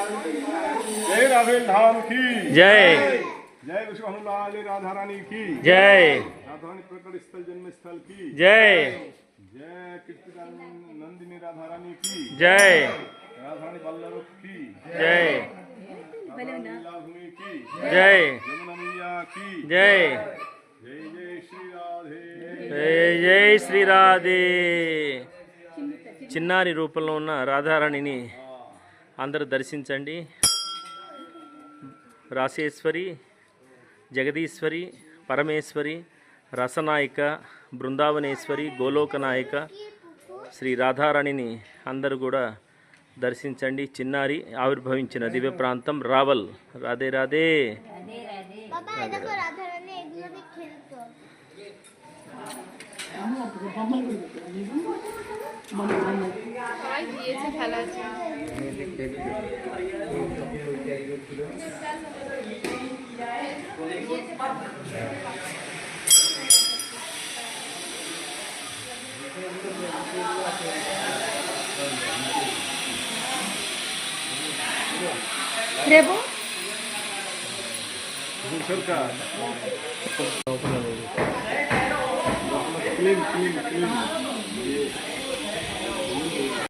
जय राधे धाम की जय। जय विश्वलाल राधा रानी की जय। राधा रानी प्रकट स्थल जन्म स्थल की जय। जय कीर्तिदान नंदिनी राधा रानी की जय। राधा रानी बल्लभ की जय। लीलाभूमि की जय। यमुना मैया की जय। जय जय श्री राधे జై జై శ్రీరాధే. చిన్నారి రూపంలో ఉన్న రాధారాణిని అందరూ దర్శించండి. రాసేశ్వరి, జగదీశ్వరి, పరమేశ్వరి, రసనాయిక, బృందావనేశ్వరి, గోలోకనాయక శ్రీ రాధారాణిని అందరూ కూడా దర్శించండి. చిన్నారి ఆవిర్భవించిన దివ్య ప్రాంతం రావల్. రాధే రాధే. రేపు क्लीन क्लीन क्लीन